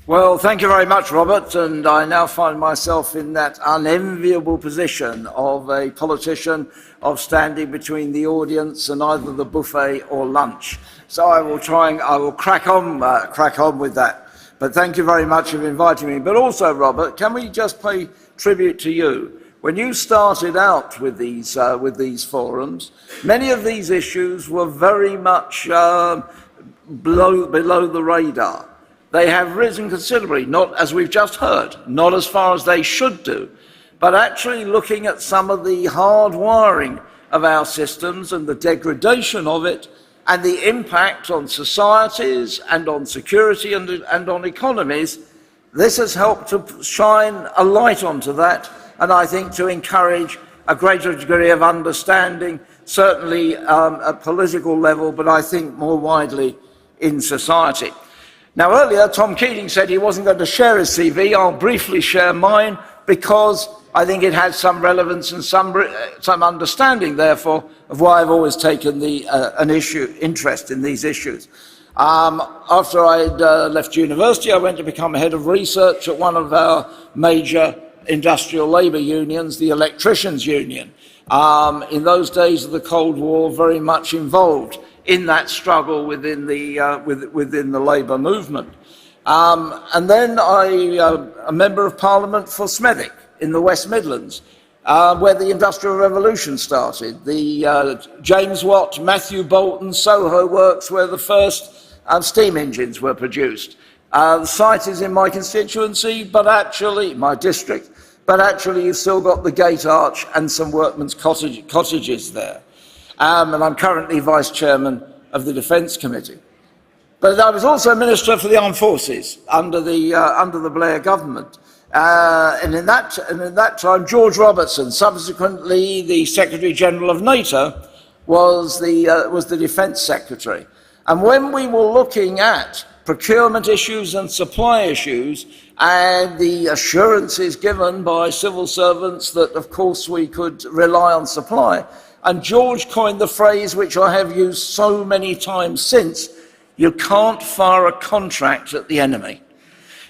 Well, thank you very much, Robert, and I now find myself in that unenviable position of a politician of standing between the audience and either the buffet or lunch. So I will crack on with that. But thank you very much for inviting me. But also, Robert, can we just pay tribute to you? When you started out with these forums, many of these issues were very much below the radar. They have risen considerably, not as we've just heard, not as far as they should do, but actually looking at some of the hard wiring of our systems and the degradation of it and the impact on societies and on security and on economies. This has helped to shine a light onto that, and I think to encourage a greater degree of understanding, certainly at political level, but I think more widely in society. Now, earlier, Tom Keating said he wasn't going to share his CV. I'll briefly share mine because I think it has some relevance and some understanding, therefore, of why I've always taken interest in these issues. After I'd left university, I went to become head of research at one of our major industrial labour unions, the Electricians' Union. In those days of the Cold War, very much involved in that struggle within the labour movement. And then a member of Parliament for Smethwick in the West Midlands, where the Industrial Revolution started. The James Watt, Matthew Boulton, Soho works where the first steam engines were produced. The site is in my constituency, my district, but actually you've still got the Gate Arch and some workmen's cottages there. And I'm currently Vice Chairman of the Defence Committee. But I was also Minister for the Armed Forces under the Blair government. And in that time, George Robertson, subsequently the Secretary General of NATO, was the Defence Secretary. And when we were looking at procurement issues and supply issues, and the assurances given by civil servants that, of course, we could rely on supply, and George coined the phrase, which I have used so many times since, you can't fire a contract at the enemy.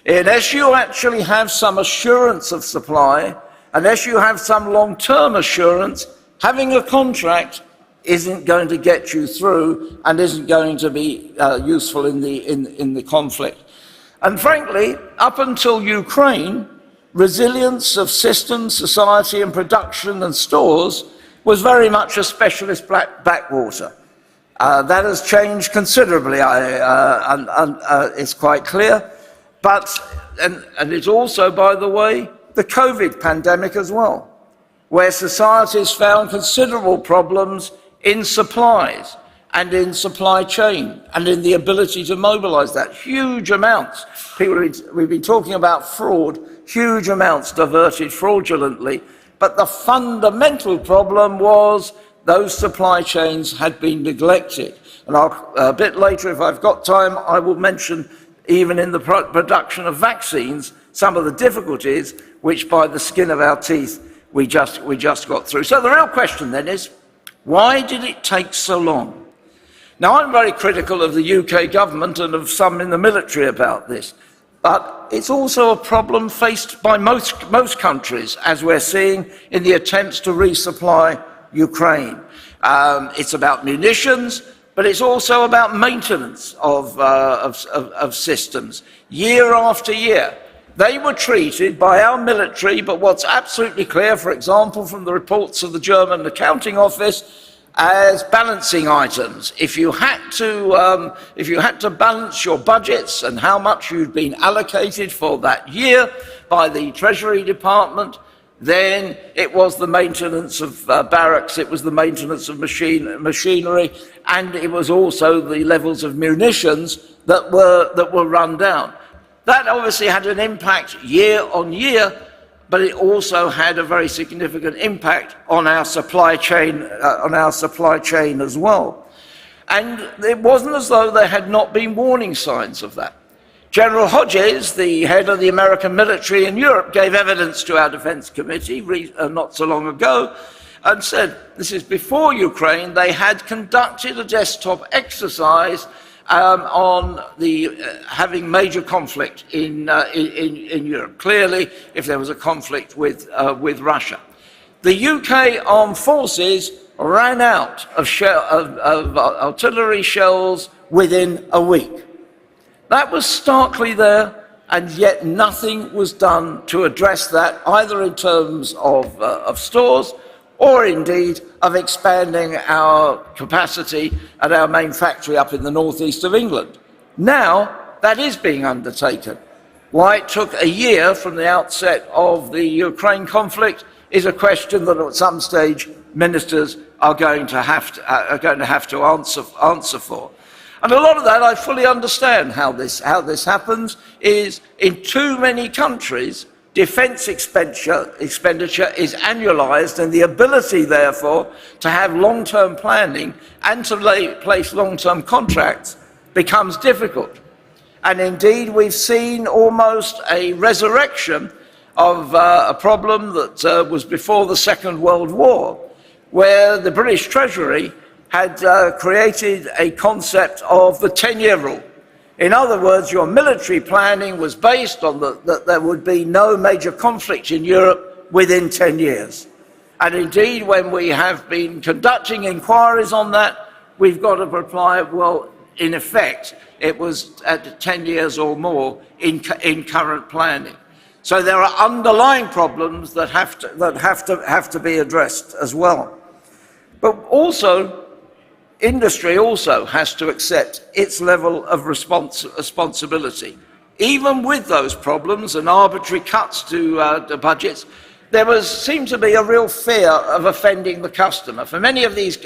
Unless you actually have some assurance of supply, unless you have some long-term assurance, having a contract isn't going to get you through and isn't going to be useful in the conflict. And frankly, up until Ukraine, resilience of systems, society and production and stores was very much a specialist backwater. That has changed considerably, it's quite clear. And it's also, by the way, the COVID pandemic as well, where societies found considerable problems in supplies and in supply chain and in the ability to mobilise that. Huge amounts. We've been talking about fraud, huge amounts diverted fraudulently. But the fundamental problem was those supply chains had been neglected. And a bit later, if I've got time, I will mention, even in the production of vaccines, some of the difficulties which, by the skin of our teeth, we just got through. So the real question then is, why did it take so long? Now, I'm very critical of the UK government and of some in the military about this. But it's also a problem faced by most countries, as we're seeing in the attempts to resupply Ukraine. It's about munitions, but it's also about maintenance of systems. Year after year, they were treated by our military, but what's absolutely clear, for example, from the reports of the German Accounting Office, as balancing items. If you had to balance your budgets and how much you'd been allocated for that year by the Treasury Department, then it was the maintenance of barracks, it was the maintenance of machinery, and it was also the levels of munitions that were run down. That obviously had an impact year on year, but it also had a very significant impact on our supply chain, as well. And it wasn't as though there had not been warning signs of that. General Hodges, the head of the American military in Europe, gave evidence to our Defence Committee not so long ago and said, this is before Ukraine, they had conducted a desktop exercise on the having major conflict in Europe. Clearly, if there was a conflict with Russia, the UK armed forces ran out of artillery shells within a week. That was starkly there, and yet nothing was done to address that, either in terms of stores or indeed of expanding our capacity at our main factory up in the northeast of England. Now, that is being undertaken. Why it took a year from the outset of the Ukraine conflict is a question that at some stage ministers are going to have to answer for. And a lot of that I fully understand how this happens is in too many countries defence expenditure is annualised, and the ability therefore to have long-term planning and to place long-term contracts becomes difficult. And indeed we've seen almost a resurrection of a problem that was before the Second World War, where the British Treasury had created a concept of the 10-year rule. In other words, your military planning was based on that there would be no major conflict in Europe within 10 years. And indeed, when we have been conducting inquiries on that, we've got to reply, well, in effect, it was at 10 years or more in current planning. So there are underlying problems that have to be addressed as well. But also, industry also has to accept its level of responsibility. Even with those problems and arbitrary cuts to the budgets, there seemed to be a real fear of offending the customer. For many of these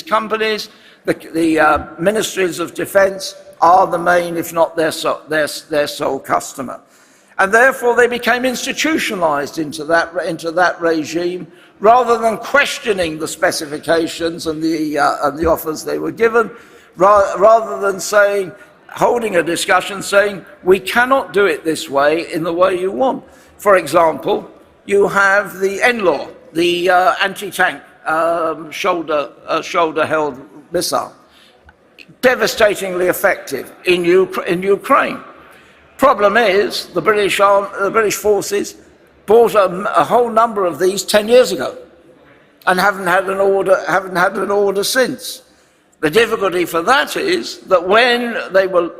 companies, the ministries of defence are the main, if not their sole customer. And therefore they became institutionalised into that regime, rather than questioning the specifications and the offers they were given, rather than holding a discussion saying, we cannot do it this way in the way you want. For example, you have the NLAW, the anti-tank shoulder-held missile, devastatingly effective in Ukraine. Problem is, the British forces bought a whole number of these 10 years ago and haven't had an order since. The difficulty for that is that when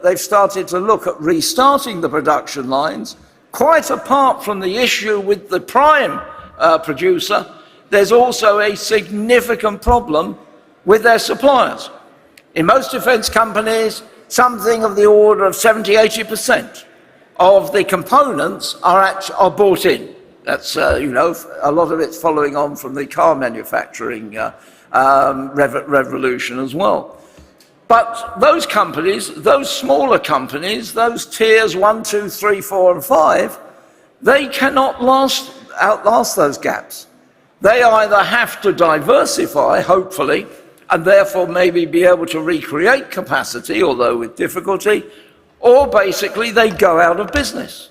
they've started to look at restarting the production lines, quite apart from the issue with the prime producer, there's also a significant problem with their suppliers. In most defence companies, something of the order of 70–80% of the components are bought in. That's, a lot of it's following on from the car manufacturing revolution as well. But those companies, those smaller companies, those tiers 1, 2, 3, 4 and 5, they cannot outlast those gaps. They either have to diversify, hopefully, and therefore maybe be able to recreate capacity, although with difficulty, or basically they go out of business.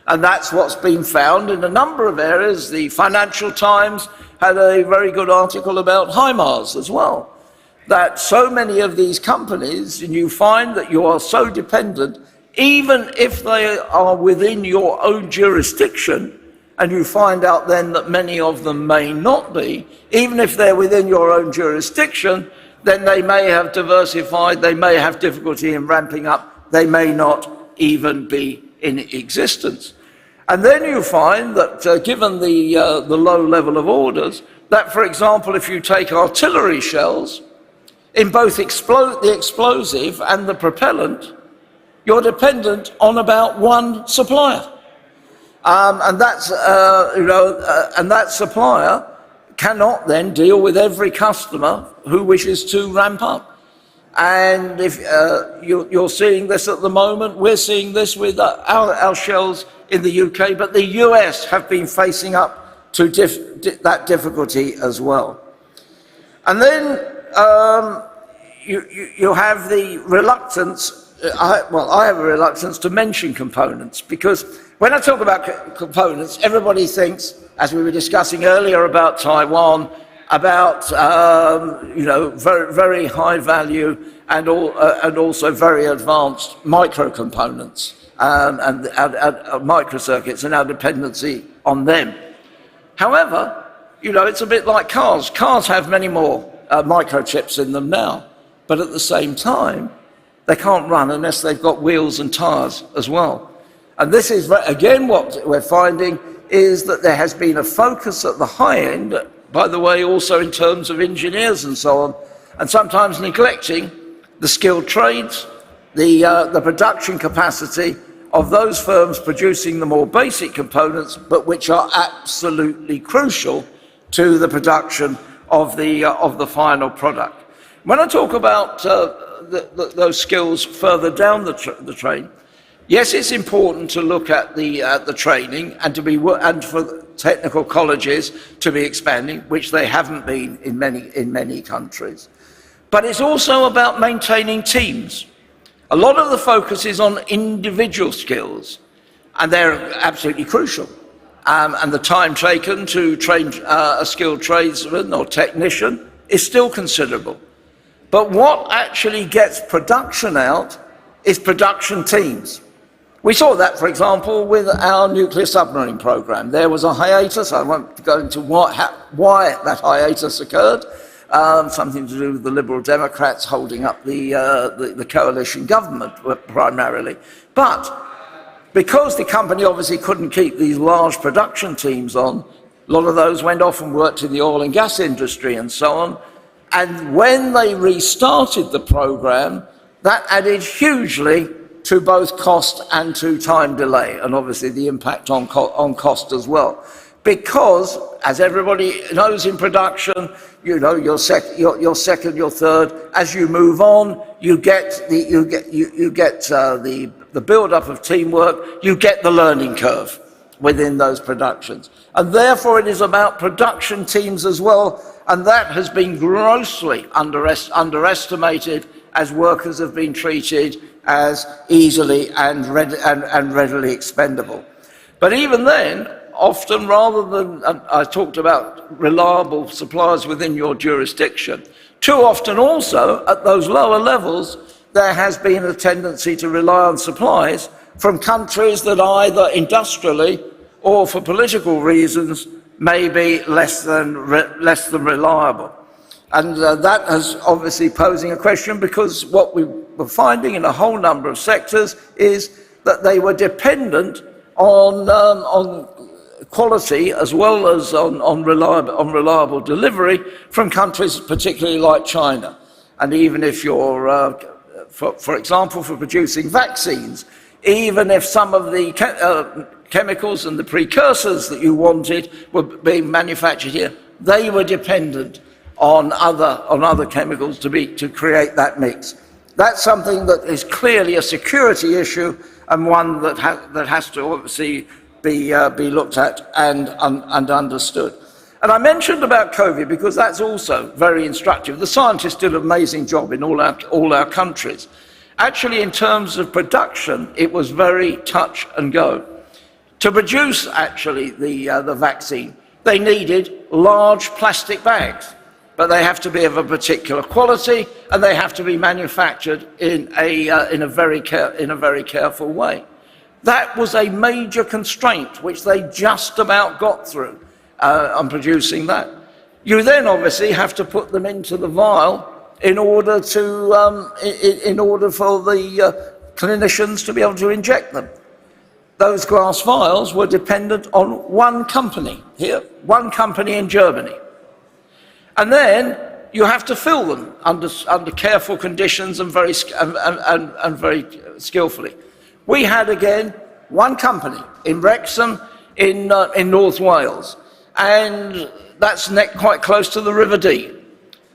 And that's what's been found in a number of areas. The Financial Times had a very good article about HIMARS as well, that so many of these companies, and you find that you are so dependent, even if they are within your own jurisdiction, and you find out then that many of them may not be, even if they're within your own jurisdiction, then they may have diversified, they may have difficulty in ramping up, they may not even be in existence. And then you find that given the low level of orders, that for example, if you take artillery shells, in both the explosive and the propellant, you're dependent on about one supplier. And that supplier cannot then deal with every customer who wishes to ramp up. And if you're seeing this at the moment, we're seeing this with our shells in the UK, but the US have been facing up to that difficulty as well. And then you have the reluctance, I have a reluctance to mention components, because when I talk about components, everybody thinks, as we were discussing earlier about Taiwan, about very, very high value and also very advanced microcomponents and microcircuits and our dependency on them. However, it's a bit like cars. Cars have many more microchips in them now, but at the same time, they can't run unless they've got wheels and tires as well. And this is, again, what we're finding is that there has been a focus at the high end, by the way, also in terms of engineers and so on, and sometimes neglecting the skilled trades, the production capacity of those firms producing the more basic components, but which are absolutely crucial to the production of the final product. When I talk about those skills further down the train, yes, it's important to look at the training and for technical colleges to be expanding, which they haven't been in many countries. But it's also about maintaining teams. A lot of the focus is on individual skills, and they're absolutely crucial. And the time taken to train a skilled tradesman or technician is still considerable. But what actually gets production out is production teams. We saw that, for example, with our nuclear submarine program. There was a hiatus. I won't go into why that hiatus occurred. Something to do with the Liberal Democrats holding up the coalition government primarily. But because the company obviously couldn't keep these large production teams on, a lot of those went off and worked in the oil and gas industry and so on. And when they restarted the program, that added hugely to both cost and to time delay, and obviously the impact on cost as well. Because, as everybody knows in production, your second, your third, as you move on, you get the build-up of teamwork, you get the learning curve within those productions. And therefore it is about production teams as well, and that has been grossly underestimated as workers have been treated as easily and readily expendable. But even then, often rather than, I talked about reliable suppliers within your jurisdiction, too often also at those lower levels, there has been a tendency to rely on supplies from countries that either industrially or for political reasons may be less than reliable. And that is obviously posing a question, because what we were finding in a whole number of sectors is that they were dependent on quality as well as on reliable delivery from countries particularly like China. And even if you're, for example, for producing vaccines, even if some of the chemicals and the precursors that you wanted were being manufactured here, they were dependent on other chemicals to create that mix. That's something that is clearly a security issue, and one that has to obviously be looked at and understood. And I mentioned about COVID because that's also very instructive. The scientists did an amazing job in all our countries. Actually, in terms of production, it was very touch and go. To produce actually the vaccine, they needed large plastic bags, but they have to be of a particular quality, and they have to be manufactured in a very careful way. That was a major constraint which they just about got through on producing that. You then obviously have to put them into the vial in order for the clinicians to be able to inject them. Those glass vials were dependent on one company here, one company in Germany. And then you have to fill them under careful conditions and very skillfully. We had, again, one company in Wrexham in North Wales, and that's quite close to the River Dee.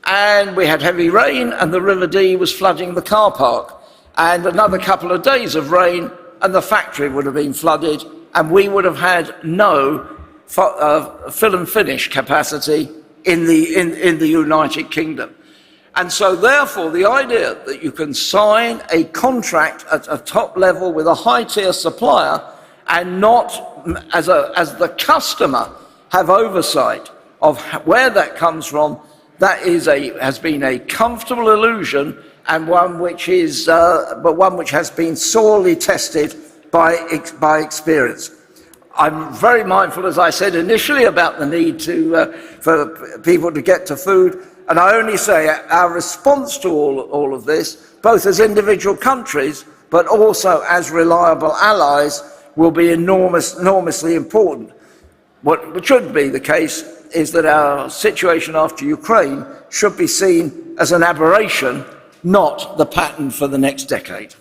And we had heavy rain, and the River Dee was flooding the car park. And another couple of days of rain, and the factory would have been flooded, and we would have had no fill and finish capacity in the United Kingdom. And so therefore the idea that you can sign a contract at a top level with a high tier supplier and not as the customer have oversight where that comes from, that has been a comfortable illusion, and one which has been sorely tested by experience. I'm very mindful, as I said initially, about the need for people to get to food, and I only say our response to all of this, both as individual countries but also as reliable allies, will be enormously important. What should be the case is that our situation after Ukraine should be seen as an aberration, not the pattern for the next decade.